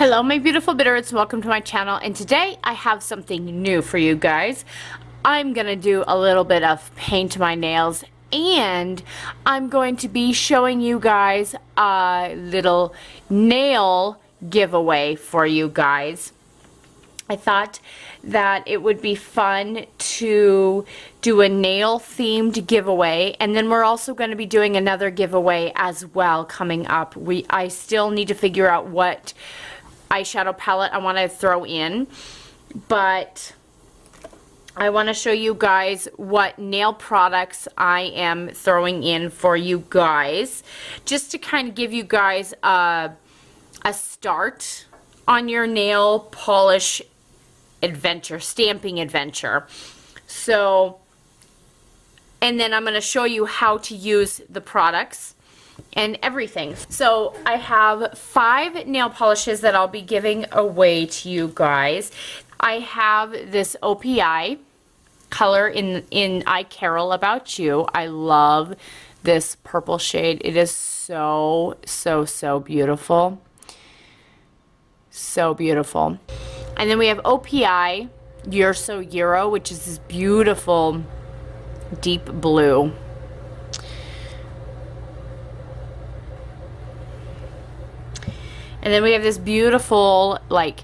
Hello my beautiful Bitterroots, welcome to my channel, and today I have something new for you guys. I'm gonna do a little bit of paint my nails, and I'm going to be showing you guys a little nail giveaway for you guys. I thought that it would be fun to do a nail themed giveaway, and then we're also going to be doing another giveaway as well coming up. I still need to figure out what eyeshadow palette I want to throw in, but I want to show you guys what nail products I am throwing in for you guys, just to kind of give you guys a start on your nail polish adventure, stamping adventure. So, and then I'm going to show you how to use the products and everything. So I have 5 nail polishes that I'll be giving away to you guys. I have this OPI color in I Carol About You. I love this purple shade. It is so beautiful. So beautiful. And then we have OPI You're So Euro, which is this beautiful deep blue. And then we have this beautiful like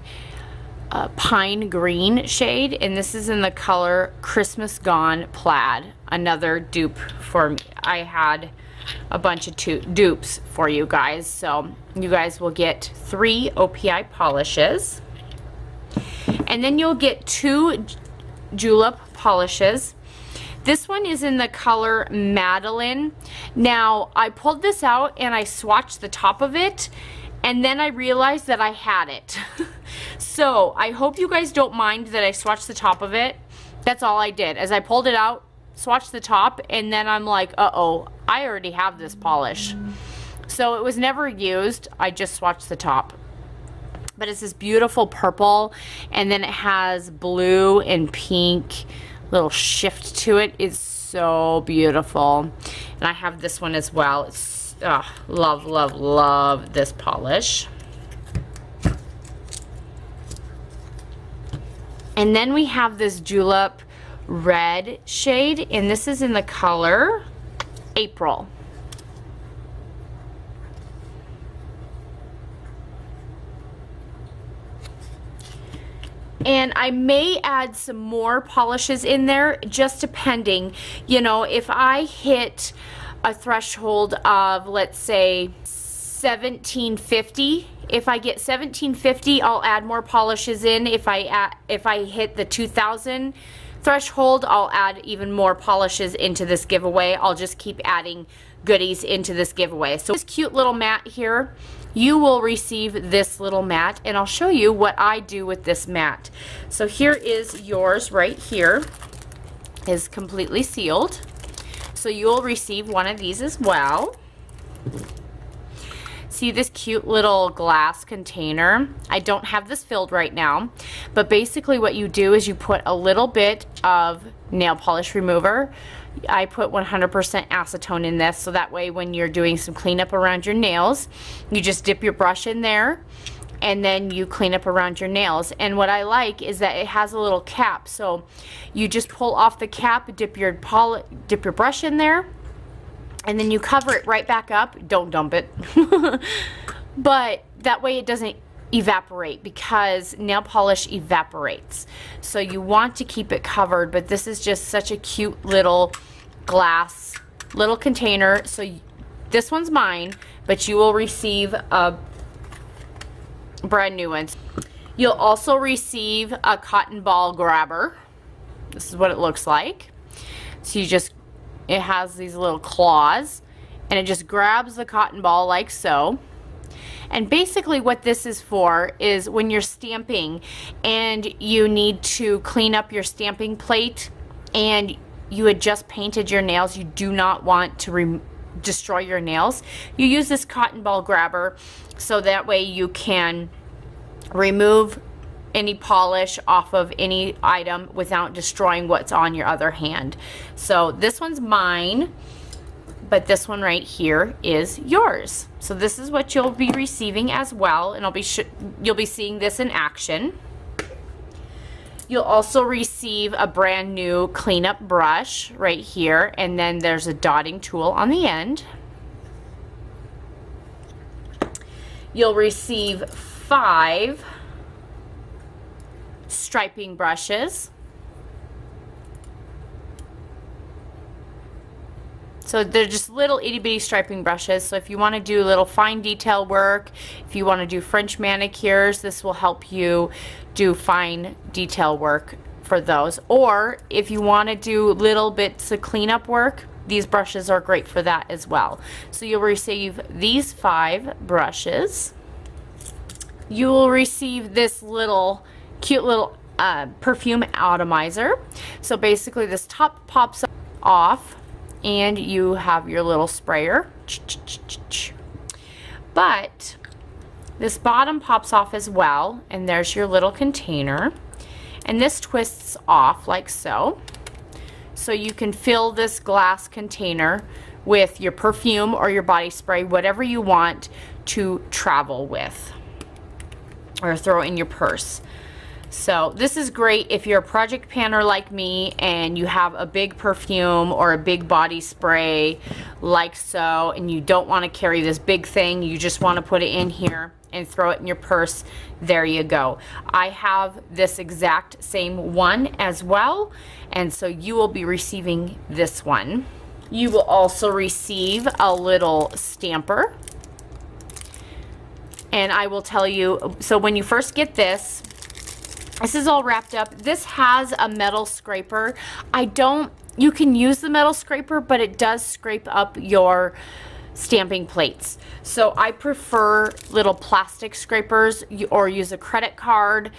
pine green shade, and this is in the color Christmas Gone Plaid. Another dupe for me. I had a bunch of dupes for you guys, so you guys will get 3 OPI polishes. And then you'll get 2 julep polishes. This one is in the color Madeline. Now, I pulled this out and I swatched the top of it, and then I realized that I had it. So, I hope you guys don't mind that I swatched the top of it. That's all I did. As I pulled it out, swatched the top, and then I'm like, uh-oh, I already have this polish. So, it was never used. I just swatched the top. But it's this beautiful purple, and then it has blue and pink, little shift to it. It's so beautiful. And I have this one as well. It's love this polish. And then we have this julep red shade, and this is in the color April. And I may add some more polishes in there, just depending. You know, if I hit a threshold of, let's say, 1750, if I get 1750, I'll add more polishes in. If I hit the 2000 threshold, I'll add even more polishes into this giveaway. I'll just keep adding goodies into this giveaway. So this cute little mat here, you will receive this little mat, and I'll show you what I do with this mat. So here is yours right here, is completely sealed. So you'll receive one of these as well. See this cute little glass container? I don't have this filled right now, but basically what you do is you put a little bit of nail polish remover. I put 100% acetone in this, so that way when you're doing some cleanup around your nails, you just dip your brush in there and then you clean up around your nails. And what I like is that it has a little cap, so you just pull off the cap, dip your brush in there, and then you cover it right back up. Don't dump it. But that way it doesn't evaporate, because nail polish evaporates. So you want to keep it covered, but this is just such a cute little glass little container. So this one's mine, but you will receive a brand new one. You'll also receive a cotton ball grabber. This is what it looks like. So it has these little claws, and it just grabs the cotton ball like so. And basically what this is for is when you're stamping and you need to clean up your stamping plate and you had just painted your nails, you do not want to destroy your nails, you use this cotton ball grabber, so that way you can remove any polish off of any item without destroying what's on your other hand. So this one's mine. but this one right here is yours. So this is what you'll be receiving as well, and you'll be seeing this in action. You'll also receive a brand new cleanup brush right here, and then there's a dotting tool on the end. You'll receive 5 striping brushes. So they're just little itty bitty striping brushes. So if you want to do little fine detail work, if you want to do French manicures, this will help you do fine detail work for those. Or if you want to do little bits of cleanup work, these brushes are great for that as well. So you'll receive these 5 brushes. You will receive this little cute little perfume atomizer. So basically this top pops off and you have your little sprayer. But this bottom pops off as well, and there's your little container. And this twists off like so. So you can fill this glass container with your perfume or your body spray, whatever you want to travel with or throw in your purse. So this is great if you're a project panner like me and you have a big perfume or a big body spray like so, and you don't want to carry this big thing, you just want to put it in here and throw it in your purse. There you go. I have this exact same one as well, and so you will be receiving this one. You will also receive a little stamper, and I will tell you, so when you first get this is all wrapped up. This has a metal scraper. You can use the metal scraper, but it does scrape up your stamping plates. So I prefer little plastic scrapers, or use a credit card,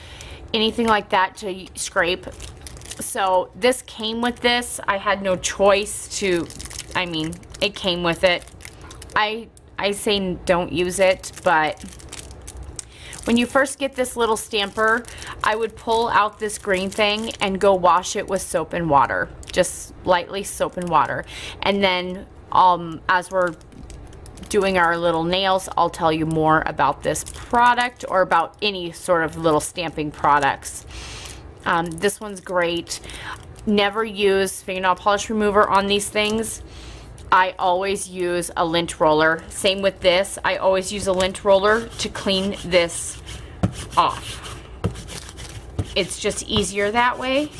anything like that to scrape. So this came with this. I had no choice to, it came with it. I say don't use it, but when you first get this little stamper, I would pull out this green thing and go wash it with soap and water, just lightly soap and water. And then as we're doing our little nails, I'll tell you more about this product or about any sort of little stamping products. This one's great. Never use fingernail polish remover on these things. I always use a lint roller. Same with this. I always use a lint roller to clean this off. It's just easier that way,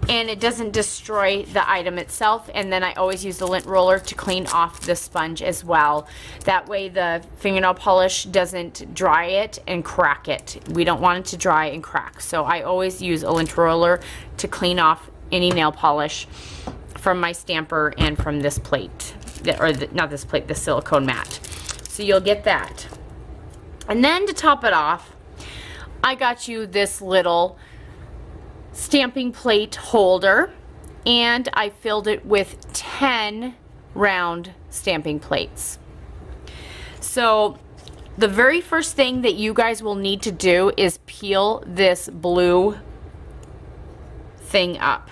and it doesn't destroy the item itself. And then I always use the lint roller to clean off the sponge as well. That way the fingernail polish doesn't dry it and crack it. We don't want it to dry and crack. So I always use a lint roller to clean off any nail polish from my stamper and from this plate, not this plate, the silicone mat. So you'll get that. And then to top it off, I got you this little stamping plate holder, and I filled it with 10 round stamping plates. So the very first thing that you guys will need to do is peel this blue thing up.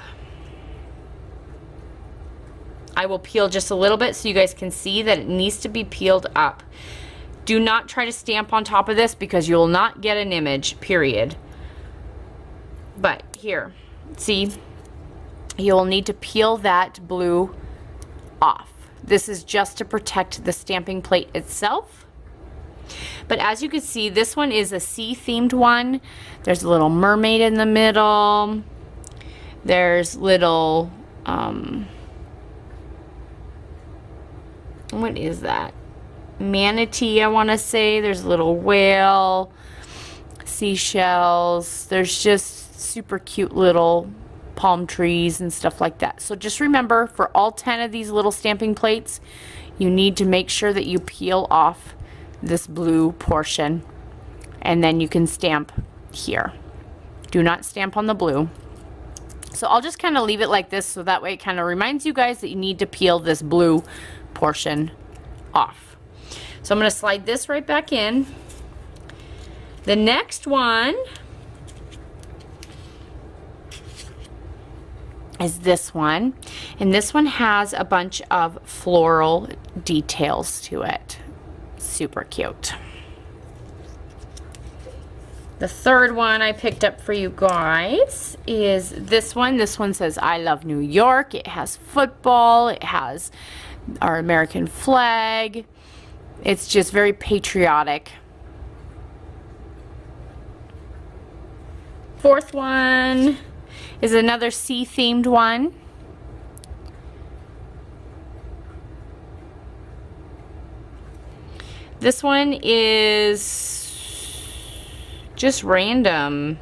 I will peel just a little bit so you guys can see that it needs to be peeled up. Do not try to stamp on top of this because you will not get an image, period. But here, see, you'll need to peel that blue off. This is just to protect the stamping plate itself. But as you can see, this one is a sea themed one. There's a little mermaid in the middle. There's little, what is that? Manatee, I want to say. There's a little whale, seashells. There's just super cute little palm trees and stuff like that. So just remember, for all 10 of these little stamping plates, you need to make sure that you peel off this blue portion, and then you can stamp here. Do not stamp on the blue. So I'll just kind of leave it like this, so that way it kind of reminds you guys that you need to peel this blue portion off. So I'm going to slide this right back in. The next one is this one. And this one has a bunch of floral details to it. Super cute. The third one I picked up for you guys is this one. This one says, I love New York. It has football. It has our American flag. It's just very patriotic. Fourth one is another sea themed one. This one is just random.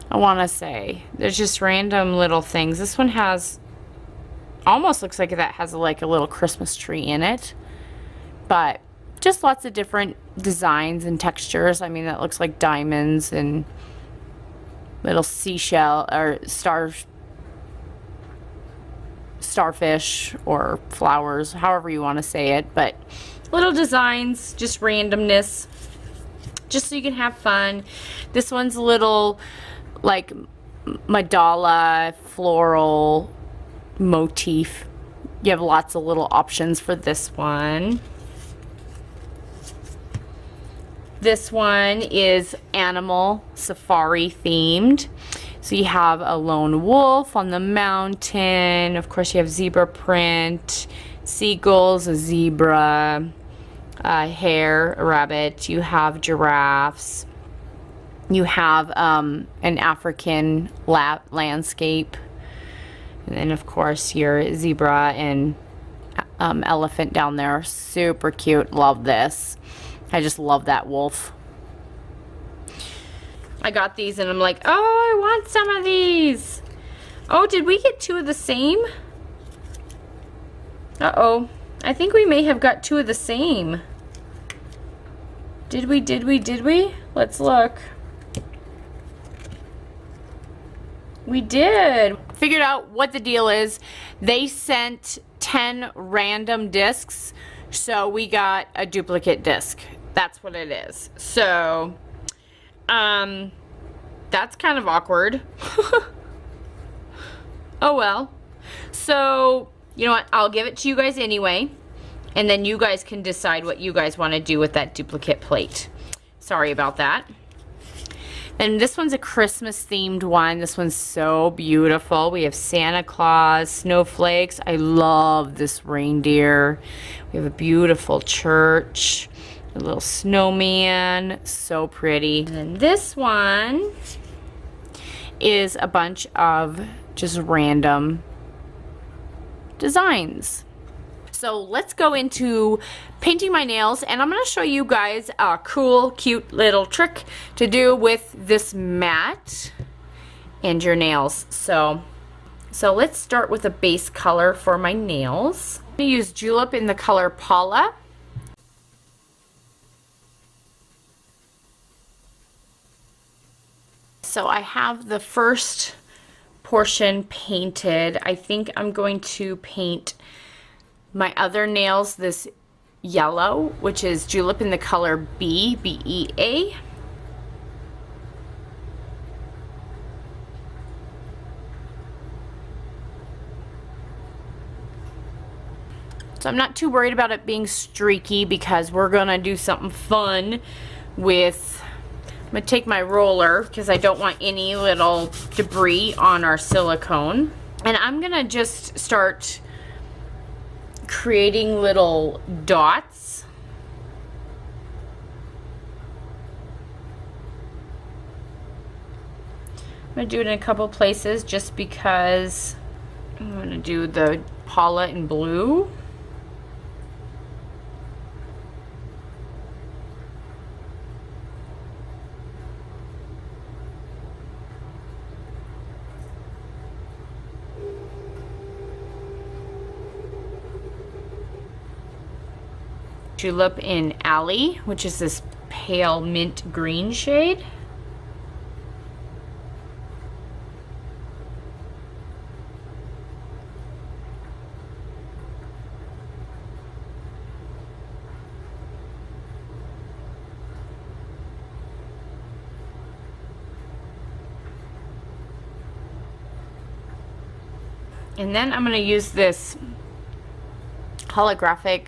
I want to say there's just random little things. This one has almost looks like that has like a little Christmas tree in it, but just lots of different designs and textures. I mean, that looks like diamonds and little seashell or starfish or flowers, however you want to say it, but little designs, just randomness, just so you can have fun. This one's a little like mandala floral motif. You have lots of little options for this one. This one is animal safari themed. So you have a lone wolf on the mountain. Of course, you have zebra print, seagulls, a zebra, a hare, a rabbit. You have giraffes. You have an African landscape. And then, of course, your zebra and elephant down there. Super cute. Love this. I just love that wolf. I got these and I'm like, oh, I want some of these. Oh, did we get two of the same? Uh-oh. I think we may have got two of the same. Did we? Let's look. We did. Figured out what the deal is. They sent 10 random discs, so we got a duplicate disc. That's what it is. So, that's kind of awkward. Oh well. So, you know what? I'll give it to you guys anyway, and then you guys can decide what you guys want to do with that duplicate plate. Sorry about that. And this one's a Christmas themed one. This one's so beautiful. We have Santa Claus, snowflakes. I love this reindeer. We have a beautiful church, a little snowman, so pretty. And then this one is a bunch of just random designs. So let's go into painting my nails, and I'm going to show you guys a cool, cute little trick to do with this mat and your nails. So let's start with a base color for my nails. I'm going to use Julep in the color Paula. So I have the first portion painted. I think I'm going to paint my other nails this yellow, which is Julep in the color B-E-A. So I'm not too worried about it being streaky because we're gonna do something fun with, I'm gonna take my roller because I don't want any little debris on our silicone. And I'm gonna just start creating little dots. I'm going to do it in a couple places just because I'm going to do the Paula in blue. Julep in Alley, which is this pale mint green shade. And then I'm going to use this holographic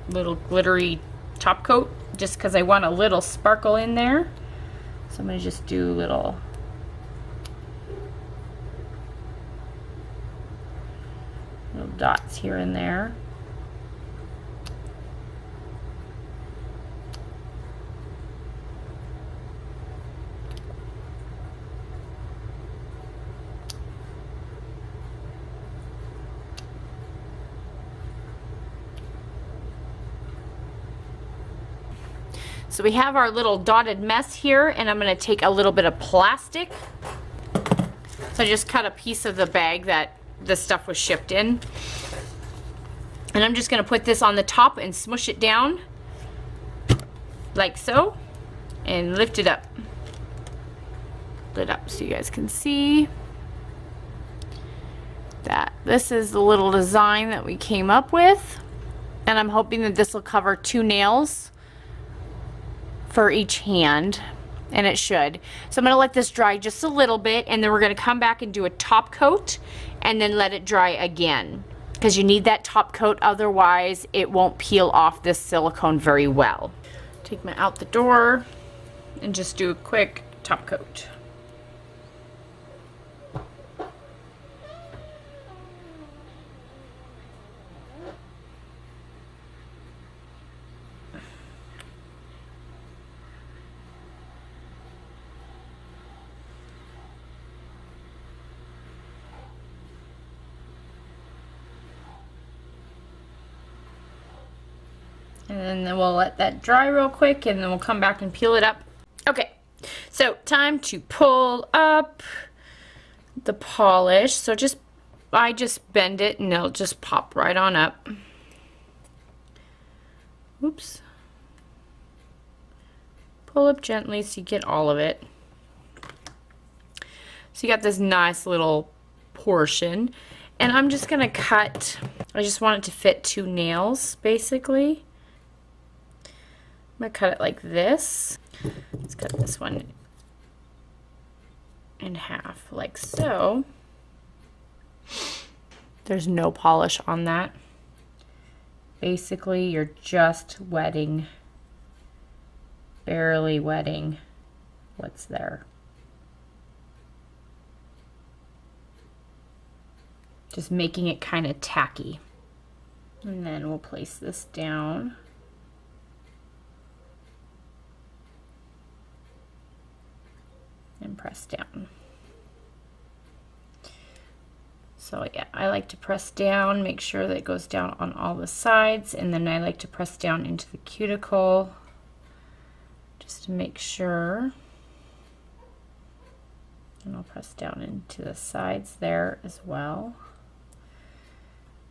little glittery top coat just because I want a little sparkle in there. So I'm going to just do little dots here and there. So we have our little dotted mess here, and I'm going to take a little bit of plastic. So I just cut a piece of the bag that the stuff was shipped in. And I'm just going to put this on the top and smush it down like so, and lift it up. Lift it up so you guys can see that this is the little design that we came up with. And I'm hoping that this will cover 2 nails for each hand, and it should. So I'm going to let this dry just a little bit, and then we're going to come back and do a top coat and then let it dry again, because you need that top coat, otherwise it won't peel off this silicone very well. Take my out the door and just do a quick top coat. And then we'll let that dry real quick, and then we'll come back and peel it up. Okay, so time to pull up the polish. So I just bend it and it'll just pop right on up. Oops. Pull up gently so you get all of it. So you got this nice little portion. And I'm just gonna cut, I just want it to fit 2 nails basically. I'm gonna cut it like this. Let's cut this one in half, like so. There's no polish on that. Basically, you're just wetting, barely wetting what's there. Just making it kind of tacky. And then we'll place this down. And press down. So yeah, I like to press down, make sure that it goes down on all the sides, and then I like to press down into the cuticle just to make sure. And I'll press down into the sides there as well.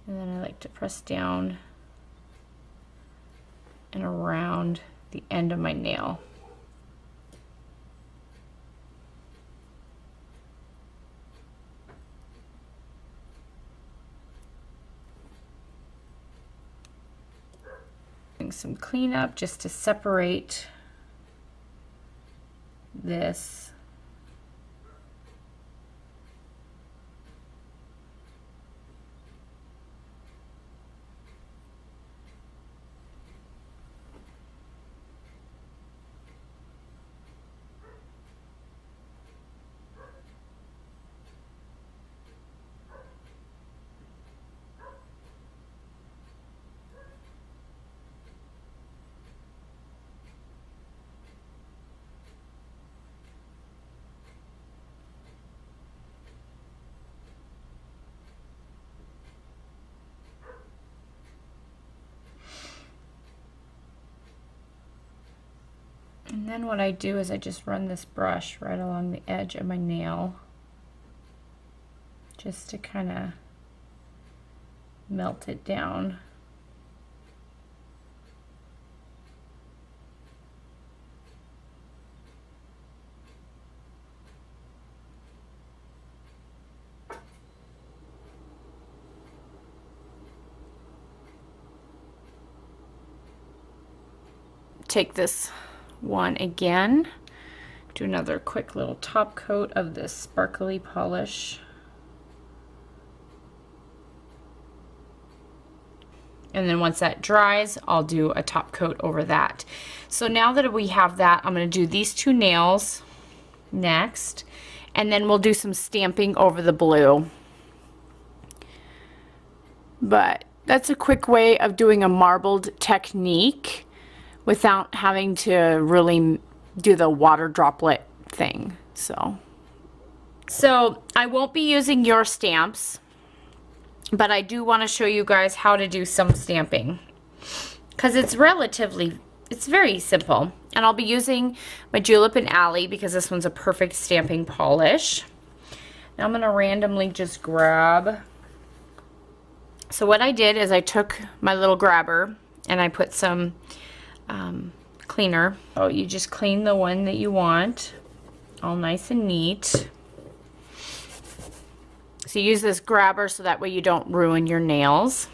And then I like to press down and around the end of my nail. Some cleanup just to separate this. And then what I do is I just run this brush right along the edge of my nail just to kind of melt it down. Take this one again, do another quick little top coat of this sparkly polish. And then once that dries, I'll do a top coat over that. So now that we have that, I'm going to do these two nails next. And then we'll do some stamping over the blue. But that's a quick way of doing a marbled technique without having to really do the water droplet thing. So I won't be using your stamps, but I do want to show you guys how to do some stamping because it's very simple. And I'll be using my Julep and Alley because this one's a perfect stamping polish. Now I'm going to randomly just grab. So what I did is I took my little grabber and I put some cleaner. Oh, you just clean the one that you want, all nice and neat. So you use this grabber so that way you don't ruin your nails.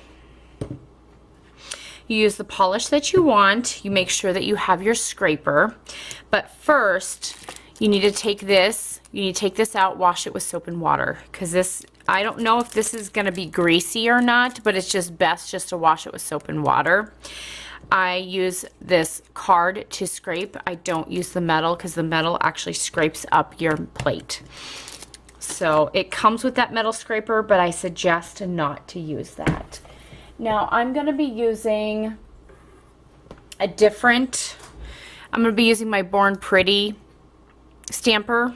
You use the polish that you want. You make sure that you have your scraper. But first, you need to take this. You need to take this out, wash it with soap and water. Because this, I don't know if this is going to be greasy or not, but it's just best just to wash it with soap and water. I use this card to scrape. I don't use the metal because the metal actually scrapes up your plate. So it comes with that metal scraper, but I suggest not to use that. Now I'm going to be using I'm going to be using my Born Pretty stamper,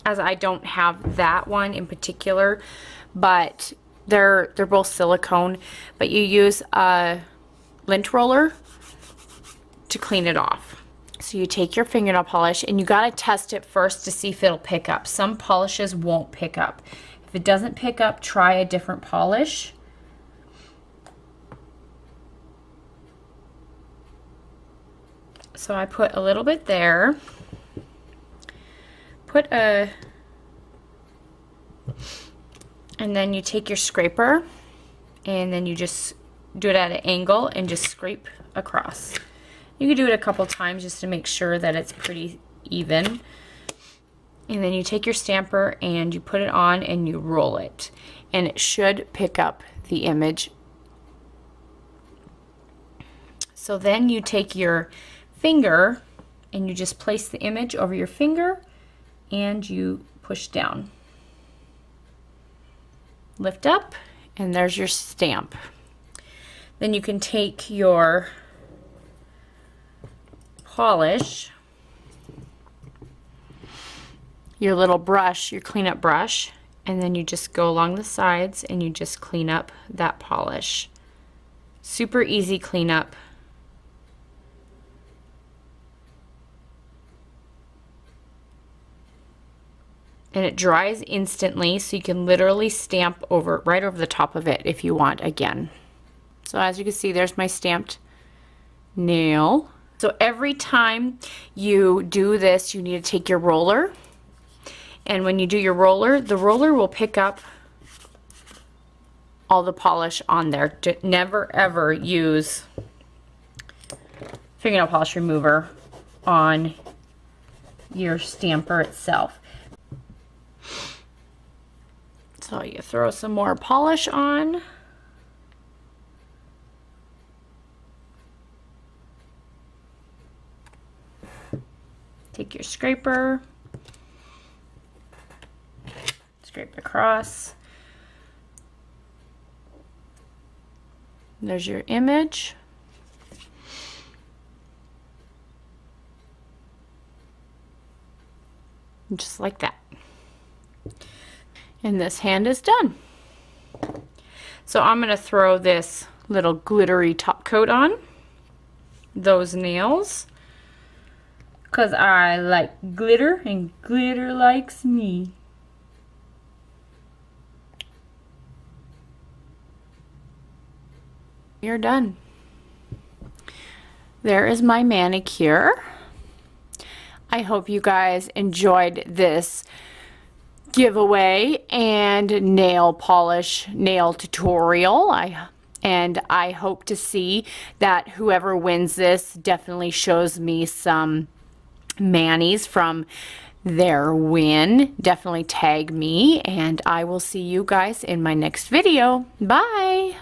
as I don't have that one in particular, but they're both silicone, but you use a lint roller to clean it off. So you take your fingernail polish and you got to test it first to see if it'll pick up. Some polishes won't pick up. If it doesn't pick up, try a different polish. So I put a little bit there. And then you take your scraper and then you just do it at an angle and just scrape across. You can do it a couple times just to make sure that it's pretty even. And then you take your stamper and you put it on and you roll it. And it should pick up the image. So then you take your finger and you just place the image over your finger and you push down. Lift up and there's your stamp. Then you can take your polish, your little brush, your cleanup brush, and then you just go along the sides and you just clean up that polish. Super easy cleanup. And it dries instantly, so you can literally stamp right over the top of it if you want again. So as you can see, there's my stamped nail. So every time you do this, you need to take your roller. And when you do your roller, the roller will pick up all the polish on there. Never ever use fingernail polish remover on your stamper itself. So you throw some more polish on. Take your scraper, scrape across. There's your image. Just like that. And this hand is done. So I'm going to throw this little glittery top coat on those nails because I like glitter and glitter likes me. You're done. There is my manicure. I hope you guys enjoyed this giveaway and nail polish nail tutorial. And I hope to see that whoever wins this definitely shows me some manis from their win. Definitely tag me, and I will see you guys in my next video. Bye!